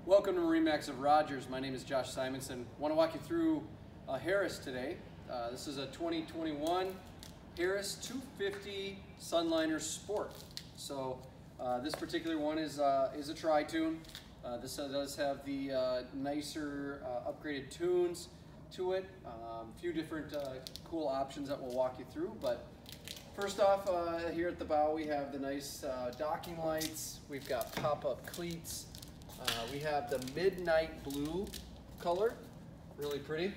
Welcome to MarineMax of Rogers. My name is Josh Simonson. I want to walk you through a Harris today. This is a 2021 Harris 250 Sunliner Sport. So this particular one is a tri-tune. This does have the nicer upgraded tunes to it. A few different cool options that we'll walk you through. But first off, here at the bow we have the nice docking lights. We've got pop-up cleats. We have the midnight blue color, really pretty.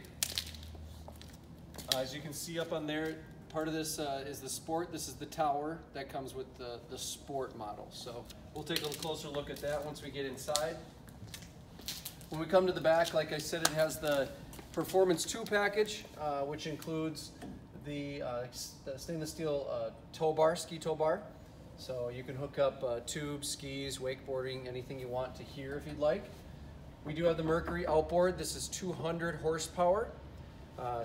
As you can see up on there, part of this is the Sport. This is the tower that comes with the Sport model. So we'll take a closer look at that once we get inside. When we come to the back, like I said, it has the Performance 2 package, which includes the stainless steel tow bar, ski tow bar. So you can hook up tubes, skis, wakeboarding, anything you want to here if you'd like. We do have the Mercury outboard. This is 200 horsepower.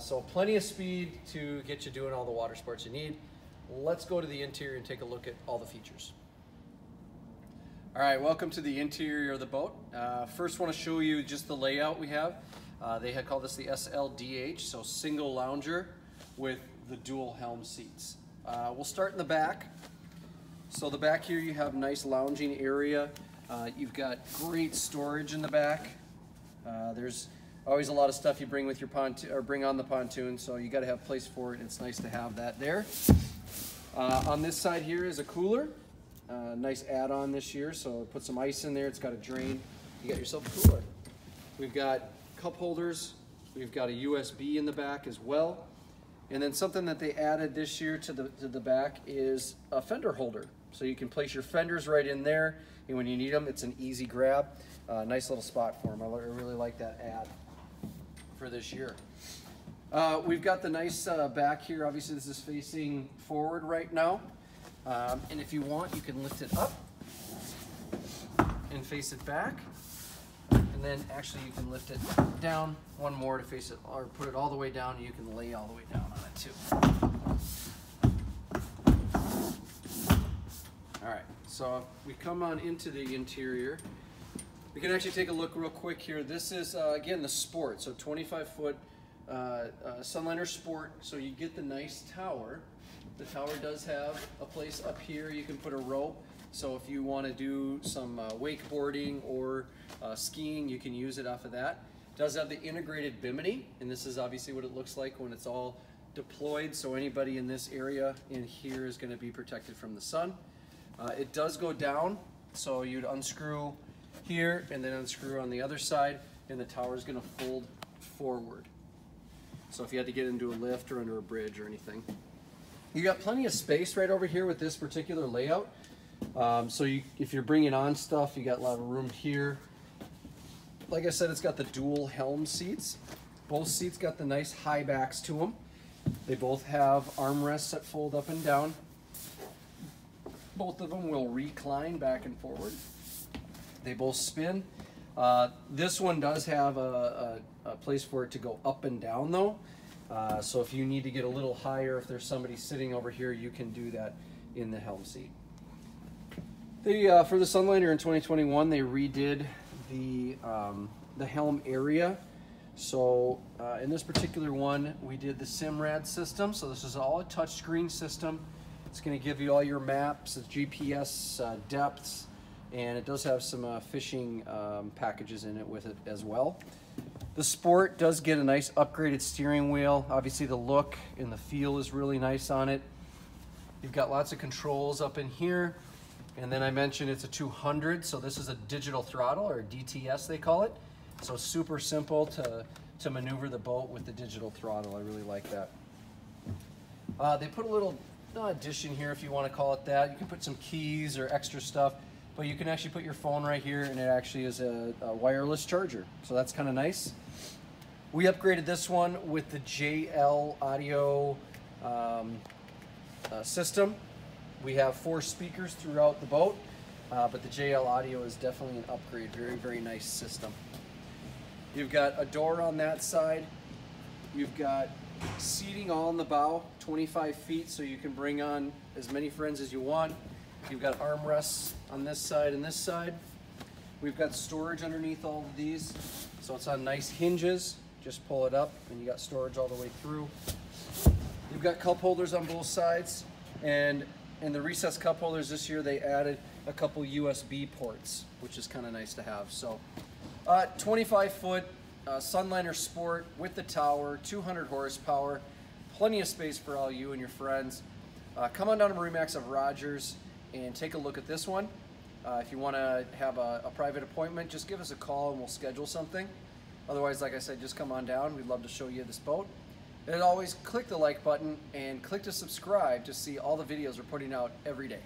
So plenty of speed to get you doing all the water sports you need. Let's go to the interior and take a look at all the features. All right, welcome to the interior of the boat. First want to show you just the layout we have. They had called this the SLDH, so single lounger with the dual Helm seats. We'll start in the back. So the back here you have nice lounging area. You've got great storage in the back. There's always a lot of stuff you bring with your pontoon or bring on the pontoon, so you got to have place for it. It's nice to have that there. On this side here is a cooler. Nice add-on this year, so put some ice in there. It's got a drain. You got yourself a cooler. We've got cup holders. We've got a USB in the back as well. And then something that they added this year to the back is a fender holder. So you can place your fenders right in there, and when you need them, it's an easy grab. Nice little spot for them. I really like that add for this year. We've got the nice back here. Obviously, this is facing forward right now. And if you want, you can lift it up and face it back. And then actually you can lift it down one more to face it, or put it all the way down, and you can lay all the way down on it too. All right, so if we come on into the interior, we can actually take a look real quick here. This is, again, the Sport, so 25-foot Sunliner Sport, so you get the nice tower. The tower does have a place up here you can put a rope, so if you want to do some wakeboarding or skiing, you can use it off of that. It does have the integrated Bimini, and this is obviously what it looks like when it's all deployed, so anybody in this area in here is going to be protected from the sun. It does go down, so you'd unscrew here and then unscrew on the other side, and the tower is going to fold forward. So if you had to get into a lift or under a bridge or anything. You got plenty of space right over here with this particular layout. So if you're bringing on stuff, you got a lot of room here. Like I said, it's got the dual Helm seats. Both seats got the nice high backs to them. They both have armrests that fold up and down. Both of them will recline back and forward. They both spin. This one does have a place for it to go up and down though. So if you need to get a little higher, if there's somebody sitting over here, you can do that in the Helm seat. For the Sunliner in 2021, they redid the Helm area. So in this particular one, we did the Simrad system. So this is all a touchscreen system. It's going to give you all your maps, GPS depths, and it does have some fishing packages in it with it as well. The Sport does get a nice upgraded steering wheel. Obviously the look and the feel is really nice on it. You've got lots of controls up in here. And then I mentioned it's a 200, so this is a digital throttle, or DTS they call it. So super simple to maneuver the boat with the digital throttle. I really like that. They put a little addition here, if you want to call it that. You can put some keys or extra stuff, but you can actually put your phone right here, and it actually is a wireless charger. So that's kind of nice. We upgraded this one with the JL audio system. We have 4 speakers throughout the boat, but the JL audio is definitely an upgrade. Very, very nice system. You've got a door on that side. You've got seating all in the bow, 25 feet, so you can bring on as many friends as you want. You've got armrests on this side and this side. We've got storage underneath all of these, so it's on nice hinges. Just pull it up and you got storage all the way through. You've got cup holders on both sides, and in the recessed cup holders this year they added a couple USB ports, which is kind of nice to have. So 25-foot Sunliner Sport with the tower, 200 horsepower, plenty of space for all you and your friends. Come on down to MarineMax of Rogers and take a look at this one. If you want to have a private appointment, just give us a call and we'll schedule something. Otherwise, like I said, just come on down. We'd love to show you this boat. And always click the like button and click to subscribe to see all the videos we're putting out every day.